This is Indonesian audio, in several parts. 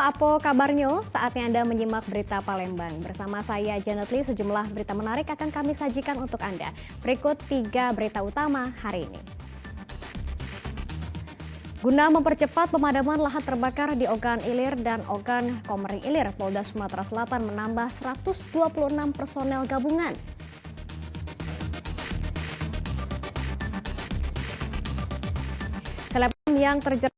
Apa kabarnya? Saatnya Anda menyimak berita Palembang. Bersama saya Janet Lee, sejumlah berita menarik akan kami sajikan untuk Anda. Berikut 3 berita utama hari ini. Guna mempercepat pemadaman lahan terbakar di Ogan Ilir dan Ogan Komering Ilir, Polda Sumatera Selatan menambah 126 personel gabungan. Selebgram yang terjerat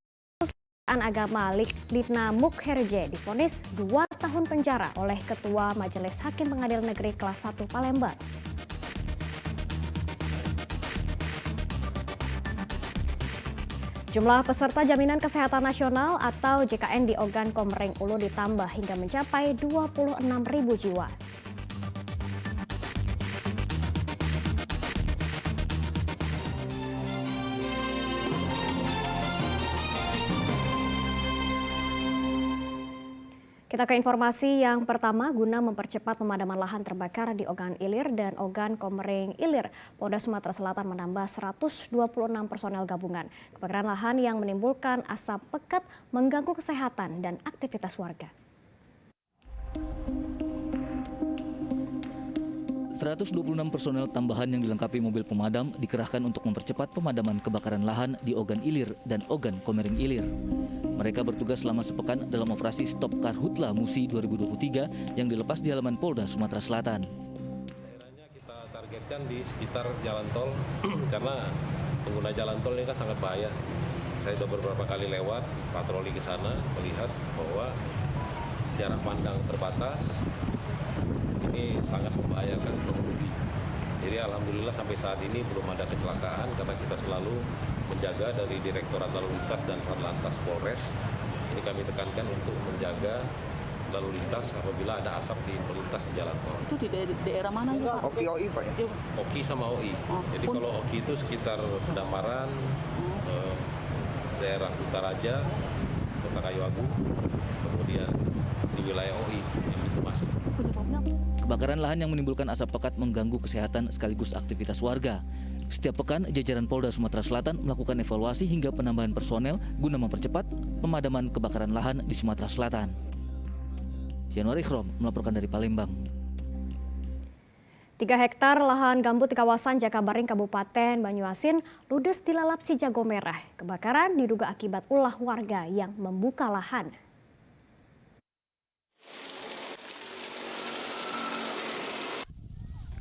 agama Litna Mukherje divonis 2 tahun penjara oleh Ketua Majelis Hakim Pengadilan Negeri Kelas 1 Palembang. Jumlah peserta Jaminan Kesehatan Nasional atau JKN di Ogan Komering Ulu ditambah hingga mencapai 26.000 jiwa. Kita ke informasi yang pertama, guna mempercepat pemadaman lahan terbakar di Ogan Ilir dan Ogan Komering Ilir, Polda Sumatera Selatan menambah 126 personel gabungan. Kebakaran lahan yang menimbulkan asap pekat mengganggu kesehatan dan aktivitas warga. 126 personel tambahan yang dilengkapi mobil pemadam dikerahkan untuk mempercepat pemadaman kebakaran lahan di Ogan Ilir dan Ogan Komering Ilir. Mereka bertugas selama sepekan dalam operasi Stop Karhutla Musi 2023 yang dilepas di halaman Polda Sumatera Selatan. Daerahnya kita targetkan di sekitar jalan tol karena pengguna jalan tol ini kan sangat bahaya. Saya sudah beberapa kali lewat patroli ke sana melihat bahwa jarak pandang terbatas. Ini sangat membahayakan pengemudi. Jadi alhamdulillah sampai saat ini belum ada kecelakaan karena kita selalu menjaga dari Direktorat Lalu Lintas dan Satlantas Polres. Ini kami tekankan untuk menjaga lalu lintas apabila ada asap di melintas di jalan tol. Itu di daerah mana ya Pak? Oki OI Pak ya? Oki sama OI. Jadi kalau Oki itu sekitar Damaran, daerah Kutaraja, Kota Kayu Agung, kemudian di wilayah OI yang itu masuk. Kebakaran lahan yang menimbulkan asap pekat mengganggu kesehatan sekaligus aktivitas warga. Setiap pekan, jajaran Polda Sumatera Selatan melakukan evaluasi hingga penambahan personel guna mempercepat pemadaman kebakaran lahan di Sumatera Selatan. Januari Khrom melaporkan dari Palembang. 3 hektar lahan gambut di kawasan Jakabaring, Kabupaten Banyuasin ludes dilalap si jago merah. Kebakaran diduga akibat ulah warga yang membuka lahan.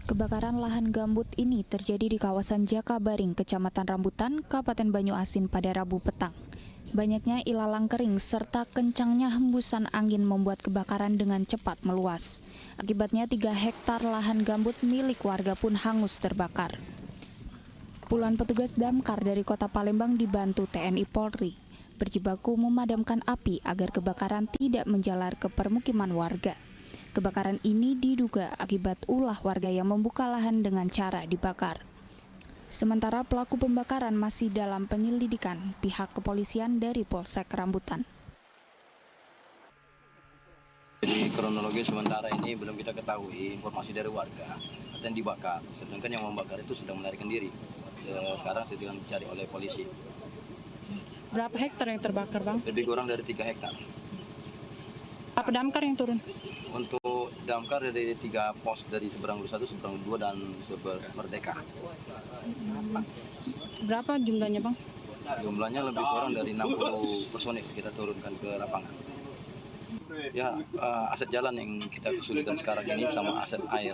Kebakaran lahan gambut ini terjadi di kawasan Jakabaring, Kecamatan Rambutan, Kabupaten Banyuasin pada Rabu petang. Banyaknya ilalang kering serta kencangnya hembusan angin membuat kebakaran dengan cepat meluas. Akibatnya 3 hektar lahan gambut milik warga pun hangus terbakar. Puluhan petugas damkar dari Kota Palembang dibantu TNI Polri berjibaku memadamkan api agar kebakaran tidak menjalar ke permukiman warga. Kebakaran ini diduga akibat ulah warga yang membuka lahan dengan cara dibakar. Sementara pelaku pembakaran masih dalam penyelidikan pihak kepolisian dari Polsek Rambutan. Jadi kronologi sementara ini belum kita ketahui informasi dari warga yang dibakar. Sedangkan yang membakar itu sudah melarikan diri. Sekarang sedang dicari oleh polisi. Berapa hektar yang terbakar, Bang? Lebih kurang dari 3 hektar. Apa damkar yang turun? Untuk damkar dari 3 pos dari seberang 1, seberang 2 dan seberang Merdeka. Berapa jumlahnya, Bang? Jumlahnya lebih kurang dari 60 personil kita turunkan ke lapangan. Ya, aset jalan yang kita kesulitan sekarang ini sama aset air.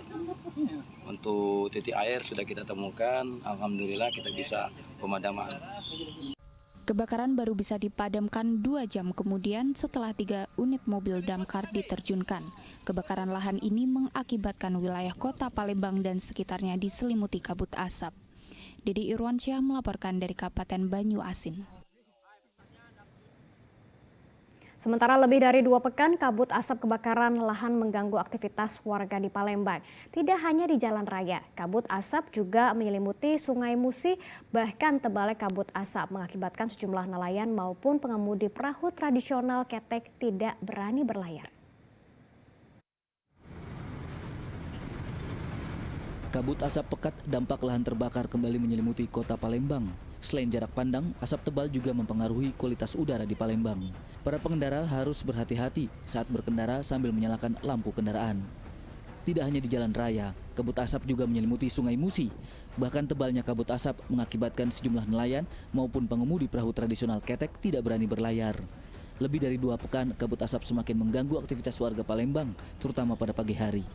Untuk titik air sudah kita temukan, alhamdulillah kita bisa pemadaman. Kebakaran baru bisa dipadamkan 2 jam kemudian setelah 3 unit mobil damkar diterjunkan. Kebakaran lahan ini mengakibatkan wilayah Kota Palembang dan sekitarnya diselimuti kabut asap. Dedi Irwansyah melaporkan dari Kabupaten Banyuasin. Sementara lebih dari 2 pekan, kabut asap kebakaran lahan mengganggu aktivitas warga di Palembang. Tidak hanya di jalan raya, kabut asap juga menyelimuti Sungai Musi, bahkan tebalnya kabut asap mengakibatkan sejumlah nelayan maupun pengemudi perahu tradisional ketek tidak berani berlayar. Kabut asap pekat dampak lahan terbakar kembali menyelimuti kota Palembang. Selain jarak pandang, asap tebal juga mempengaruhi kualitas udara di Palembang. Para pengendara harus berhati-hati saat berkendara sambil menyalakan lampu kendaraan. Tidak hanya di jalan raya, kabut asap juga menyelimuti Sungai Musi. Bahkan tebalnya kabut asap mengakibatkan sejumlah nelayan maupun pengemudi perahu tradisional ketek tidak berani berlayar. Lebih dari 2 pekan, kabut asap semakin mengganggu aktivitas warga Palembang, terutama pada pagi hari.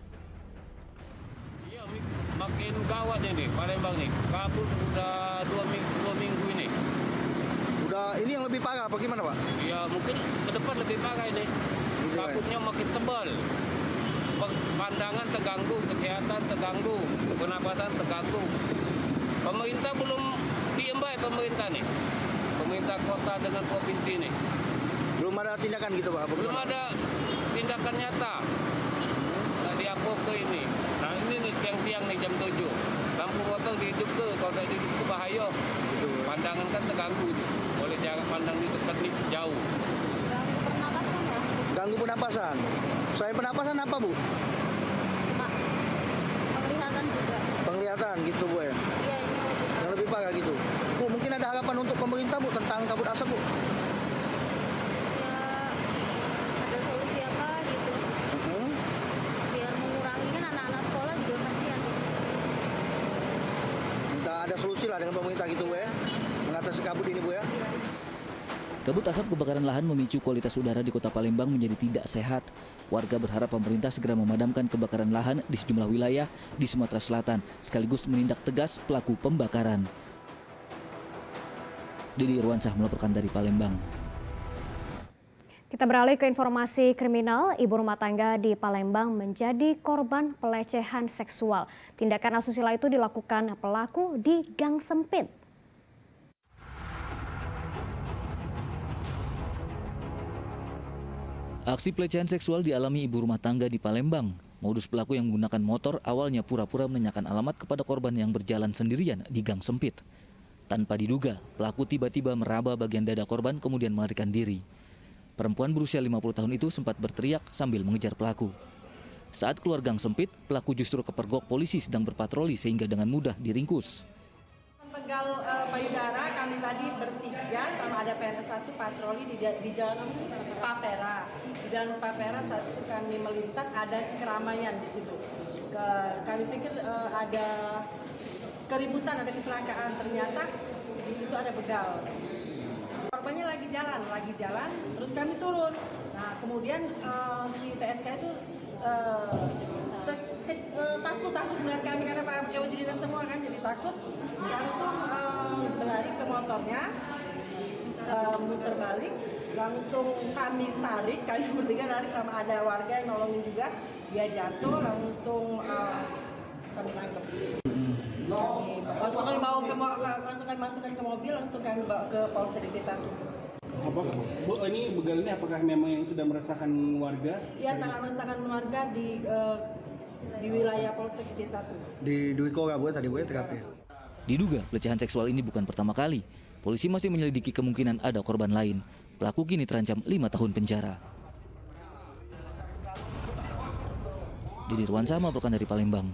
Makin gawatnya nih Palembang nih. Kabut udah 2 minggu ini. Udah ini yang lebih parah apa gimana, Pak? Ya mungkin ke depan lebih parah ini. Kabutnya makin tebal. Pandangan terganggu, kesehatan terganggu, pernapasan terganggu. Pemerintah belum diem baik pemerintah nih. Pemerintah kota dengan provinsi nih. Belum ada tindakan gitu, Pak? Belum ada tindakan nyata. Nah, di aku ke ini. Nah ini nih siang-siang nih jam 7. Lampu motor dihidup tuh, kalau tidak dihidup tuh bahaya. Pandangan kan terganggu. Oleh jarak pandang di dekat nih jauh. Ganggu pernapasan. Selain pernapasan apa, Bu? Penglihatan juga. Penglihatan gitu, Bu ya. Iya, ini Yang lebih parah gitu. Bu, mungkin ada harapan untuk pemerintah, Bu, tentang kabut asap, Bu? ya ada solusi apa gitu. Biar mengurangi kan anak-anak sekolah juga kasihan. Minta ada solusi lah dengan pemerintah gitu, Bu ya. Mengatasi kabut ini, Bu ya. Iya. Kabut asap kebakaran lahan memicu kualitas udara di kota Palembang menjadi tidak sehat. Warga berharap pemerintah segera memadamkan kebakaran lahan di sejumlah wilayah di Sumatera Selatan, sekaligus menindak tegas pelaku pembakaran. Didi Irwansyah melaporkan dari Palembang. Kita beralih ke informasi kriminal. Ibu rumah tangga di Palembang menjadi korban pelecehan seksual. Tindakan asusila itu dilakukan pelaku di gang sempit. Aksi pelecehan seksual dialami ibu rumah tangga di Palembang. Modus pelaku yang menggunakan motor awalnya pura-pura menanyakan alamat kepada korban yang berjalan sendirian di gang sempit. Tanpa diduga, pelaku tiba-tiba meraba bagian dada korban kemudian melarikan diri. Perempuan berusia 50 tahun itu sempat berteriak sambil mengejar pelaku. Saat keluar gang sempit, pelaku justru kepergok polisi sedang berpatroli sehingga dengan mudah diringkus. Tegal payudara kami tadi bertiga sama ada PNS 1 patroli di Jalan Papera. Di Jalan Papera saat itu kami melintas ada keramaian di situ. Kami pikir ada keributan, ada kecelakaan. Ternyata di situ ada begal. Korbannya lagi jalan, terus kami turun. Nah kemudian si TSK itu takut melihat kami karena pakai baju dinas semua kan, jadi takut, langsung berlari ke motornya, muter balik, langsung kami tarik, kami bertiga lari sama ada warga yang nolongin juga, dia jatuh, langsung kami tangkap. Langsung kami bawa langsung kami masukkan ke mobil, langsung kami bawa ke Polsek DT 1. Bu, ini begal ini apakah memang yang sudah meresahkan warga? Iya, sangat meresahkan warga di wilayah Polsek DT 1. Di Dwi Kora, Bu, tadi, Bu, ya, terapi. Diduga pelecehan seksual ini bukan pertama kali. Polisi masih menyelidiki kemungkinan ada korban lain. Pelaku kini terancam 5 tahun penjara. Didi Irwansyah melaporkan dari Palembang.